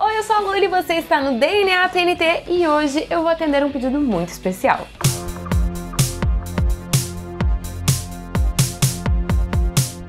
Oi, eu sou a Luli e você está no DNA TNT e hoje eu vou atender um pedido muito especial.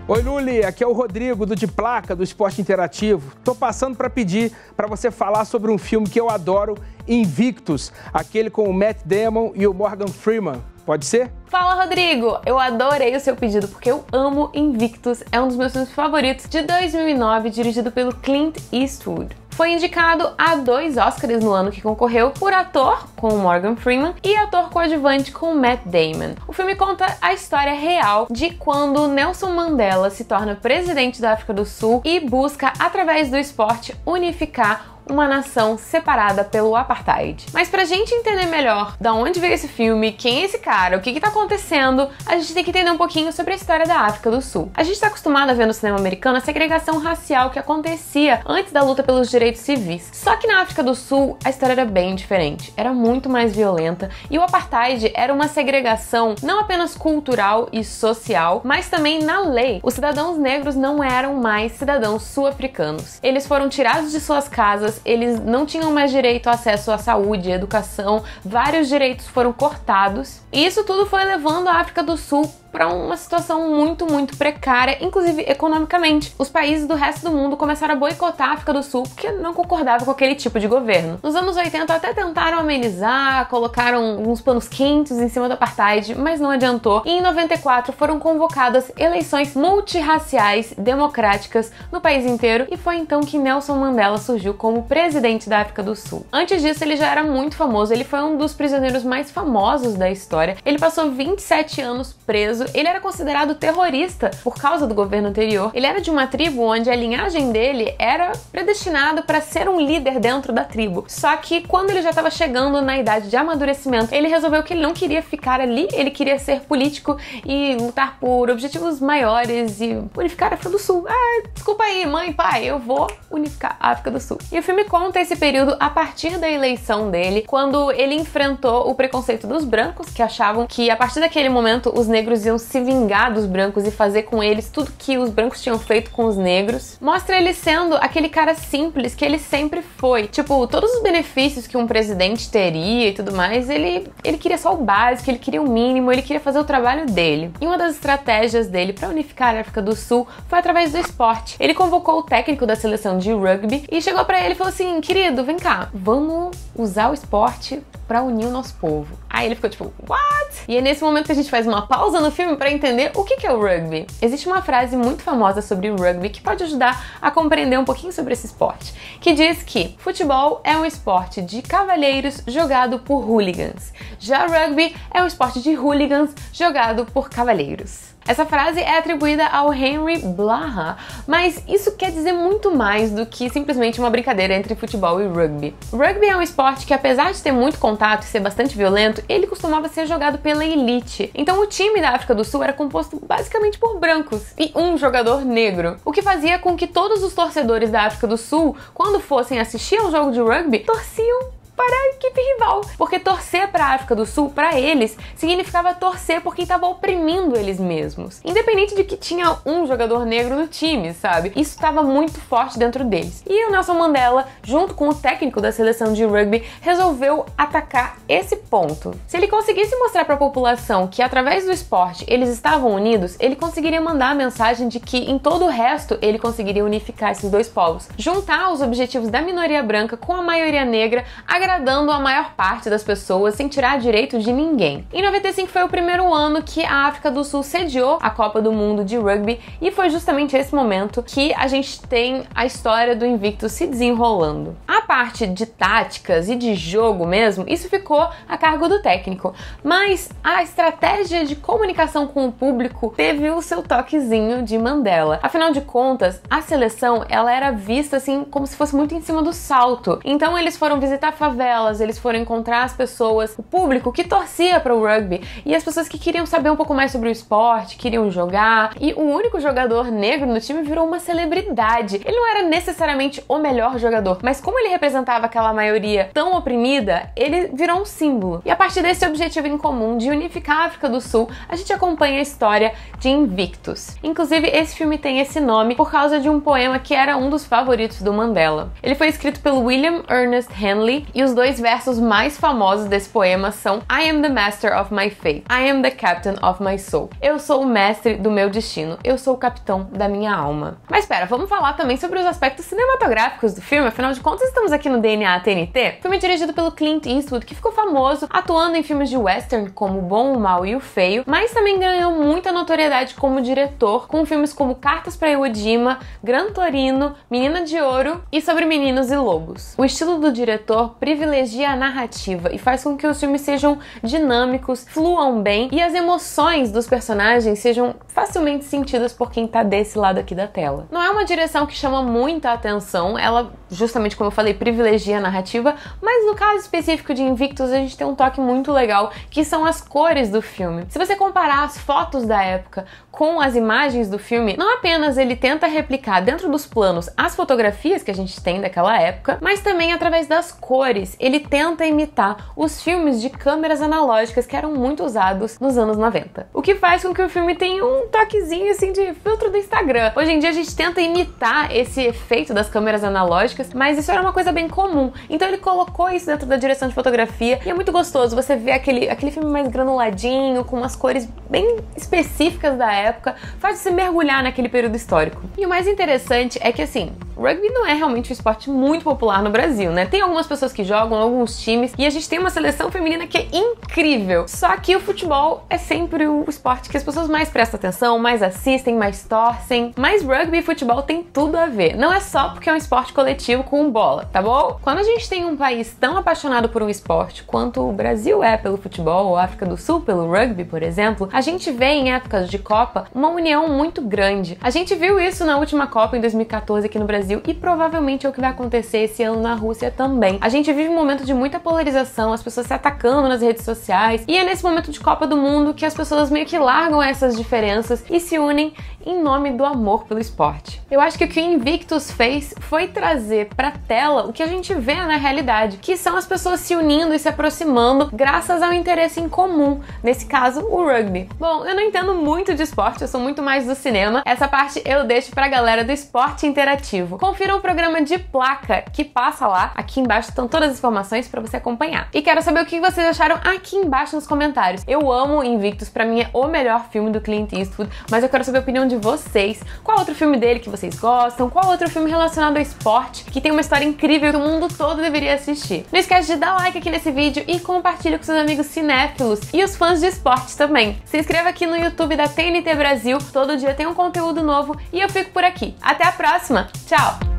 Oi Luli, aqui é o Rodrigo do De Placa, do Esporte Interativo. Tô passando para pedir para você falar sobre um filme que eu adoro, Invictus, aquele com o Matt Damon e o Morgan Freeman. Pode ser? Fala, Rodrigo! Eu adorei o seu pedido porque eu amo Invictus, é um dos meus filmes favoritos de 2009, dirigido pelo Clint Eastwood. Foi indicado a 2 Oscars no ano que concorreu por ator, com o Morgan Freeman, e ator coadjuvante com o Matt Damon. O filme conta a história real de quando Nelson Mandela se torna presidente da África do Sul e busca, através do esporte, unificar uma nação separada pelo apartheid. Mas pra gente entender melhor da onde veio esse filme, quem é esse cara, o que tá acontecendo, a gente tem que entender um pouquinho sobre a história da África do Sul. A gente tá acostumado a ver no cinema americano a segregação racial que acontecia antes da luta pelos direitos civis. Só que na África do Sul a história era bem diferente, era muito mais violenta e o apartheid era uma segregação não apenas cultural e social, mas também na lei. Os cidadãos negros não eram mais cidadãos sul-africanos. Eles foram tirados de suas casas, eles não tinham mais direito ao acesso à saúde, à educação, vários direitos foram cortados. E isso tudo foi levando a África do Sul para uma situação muito precária, inclusive economicamente. Os países do resto do mundo começaram a boicotar a África do Sul porque não concordavam com aquele tipo de governo. Nos anos 80 até tentaram amenizar, colocaram uns panos quentes em cima do apartheid, mas não adiantou. E em 94 foram convocadas eleições multirraciais democráticas no país inteiro e foi então que Nelson Mandela surgiu como presidente da África do Sul. Antes disso ele já era muito famoso, ele foi um dos prisioneiros mais famosos da história. Ele passou 27 anos preso. Ele era considerado terrorista por causa do governo anterior. Ele era de uma tribo onde a linhagem dele era predestinada para ser um líder dentro da tribo. Só que quando ele já estava chegando na idade de amadurecimento, ele resolveu que ele não queria ficar ali, ele queria ser político e lutar por objetivos maiores e unificar a África do Sul. Desculpa aí, mãe, pai, eu vou unificar a África do Sul. E o filme conta esse período a partir da eleição dele, quando ele enfrentou o preconceito dos brancos, que achavam que a partir daquele momento os negros iam se vingar dos brancos e fazer com eles tudo que os brancos tinham feito com os negros. Mostra ele sendo aquele cara simples que ele sempre foi. Tipo, todos os benefícios que um presidente teria e tudo mais, ele queria só o básico, ele queria o mínimo, ele queria fazer o trabalho dele. E uma das estratégias dele para unificar a África do Sul foi através do esporte. Ele convocou o técnico da seleção de rugby e chegou para ele e falou assim: querido, vem cá, vamos usar o esporte para unir o nosso povo. Aí ele ficou tipo, what? E é nesse momento que a gente faz uma pausa no filme para entender o que é o rugby. Existe uma frase muito famosa sobre o rugby que pode ajudar a compreender um pouquinho sobre esse esporte, que diz que futebol é um esporte de cavalheiros jogado por hooligans. Já rugby é um esporte de hooligans jogado por cavalheiros. Essa frase é atribuída ao Henry Blaha, mas isso quer dizer muito mais do que simplesmente uma brincadeira entre futebol e rugby. O rugby é um esporte que, apesar de ter muito contato e ser bastante violento, ele costumava ser jogado pela elite. Então o time da África do Sul era composto basicamente por brancos e um jogador negro, o que fazia com que todos os torcedores da África do Sul, quando fossem assistir ao jogo de rugby, torciam para a equipe rival, porque torcer para a África do Sul, para eles, significava torcer por quem estava oprimindo eles mesmos, independente de que tinha um jogador negro no time, sabe? Isso estava muito forte dentro deles. E o Nelson Mandela, junto com o técnico da seleção de rugby, resolveu atacar esse ponto. Se ele conseguisse mostrar para a população que através do esporte eles estavam unidos, ele conseguiria mandar a mensagem de que em todo o resto ele conseguiria unificar esses dois povos, juntar os objetivos da minoria branca com a maioria negra, agradando a maior parte das pessoas sem tirar direito de ninguém. Em 95 foi o primeiro ano que a África do Sul sediou a Copa do Mundo de Rugby e foi justamente esse momento que a gente tem a história do Invictus se desenrolando. A parte de táticas e de jogo mesmo, isso ficou a cargo do técnico, mas a estratégia de comunicação com o público teve o seu toquezinho de Mandela. Afinal de contas, a seleção ela era vista assim como se fosse muito em cima do salto. Então eles foram visitar favelas, eles foram encontrar as pessoas, o público que torcia para o rugby e as pessoas que queriam saber um pouco mais sobre o esporte, queriam jogar, e o único jogador negro no time virou uma celebridade. Ele não era necessariamente o melhor jogador, mas como ele representava aquela maioria tão oprimida, ele virou um símbolo. E a partir desse objetivo em comum de unificar a África do Sul, a gente acompanha a história de Invictus. Inclusive, esse filme tem esse nome por causa de um poema que era um dos favoritos do Mandela. Ele foi escrito pelo William Ernest Henley e os dois versos mais famosos desse poema são I am the master of my fate. I am the captain of my soul. Eu sou o mestre do meu destino. Eu sou o capitão da minha alma. Mas espera, vamos falar também sobre os aspectos cinematográficos do filme. Afinal de contas, estamos aqui no DNA TNT. O filme é dirigido pelo Clint Eastwood, que ficou famoso atuando em filmes de western como O Bom, o Mal e o Feio, mas também ganhou muita notoriedade como diretor, com filmes como Cartas para Iwo Jima, Gran Torino, Menina de Ouro e Sobre Meninos e Lobos. O estilo do diretor privilegia a narrativa e faz com que os filmes sejam dinâmicos, fluam bem e as emoções dos personagens sejam facilmente sentidas por quem tá desse lado aqui da tela. Não é uma direção que chama muita atenção, ela, justamente como eu falei, privilegia a narrativa, mas no caso específico de Invictus a gente tem um toque muito legal, que são as cores do filme. Se você comparar as fotos da época com as imagens do filme, não apenas ele tenta replicar dentro dos planos as fotografias que a gente tem daquela época, mas também através das cores, ele tenta imitar os filmes de câmeras analógicas que eram muito usados nos anos 90. O que faz com que o filme tenha um toquezinho assim de filtro do Instagram. Hoje em dia a gente tenta imitar esse efeito das câmeras analógicas, mas isso era uma coisa bem comum. Então ele colocou isso dentro da direção de fotografia e é muito gostoso você ver aquele filme mais granuladinho, com umas cores bem específicas da época, faz você mergulhar naquele período histórico. E o mais interessante é que, assim, rugby não é realmente um esporte muito popular no Brasil, né? Tem algumas pessoas que jogam, alguns times, e a gente tem uma seleção feminina que é incrível. Só que o futebol é sempre o esporte que as pessoas mais prestam atenção, mais assistem, mais torcem. Mas rugby e futebol tem tudo a ver. Não é só porque é um esporte coletivo com bola, tá bom? Quando a gente tem um país tão apaixonado por um esporte quanto o Brasil é pelo futebol, ou a África do Sul pelo rugby, por exemplo, a gente vê em épocas de Copa uma união muito grande. A gente viu isso na última Copa em 2014 aqui no Brasil e provavelmente é o que vai acontecer esse ano na Rússia também. A gente vive um momento de muita polarização, as pessoas se atacando nas redes sociais, e é nesse momento de Copa do Mundo que as pessoas meio que largam essas diferenças e se unem em nome do amor pelo esporte. Eu acho que o que o Invictus fez foi trazer pra tela o que a gente vê na realidade, que são as pessoas se unindo e se aproximando graças ao interesse em comum, nesse caso, o rugby. Bom, eu não entendo muito de esporte, eu sou muito mais do cinema, essa parte eu deixo pra galera do esporte interativo. Confiram o programa de placa que passa lá, aqui embaixo estão todas as informações pra você acompanhar. E quero saber o que vocês acharam aqui embaixo nos comentários. Eu amo Invictus, pra mim é o melhor filme do Clint Eastwood, mas eu quero saber a opinião de vocês. Qual outro filme dele que vocês gostam? Qual outro filme relacionado ao esporte que tem uma história incrível que o mundo todo deveria assistir? Não esquece de dar like aqui nesse vídeo e compartilha com seus amigos cinéfilos e os fãs de esporte também. Se inscreva aqui no YouTube da TNT Brasil, todo dia tem um conteúdo novo e eu fico por aqui. Até a próxima! Tchau!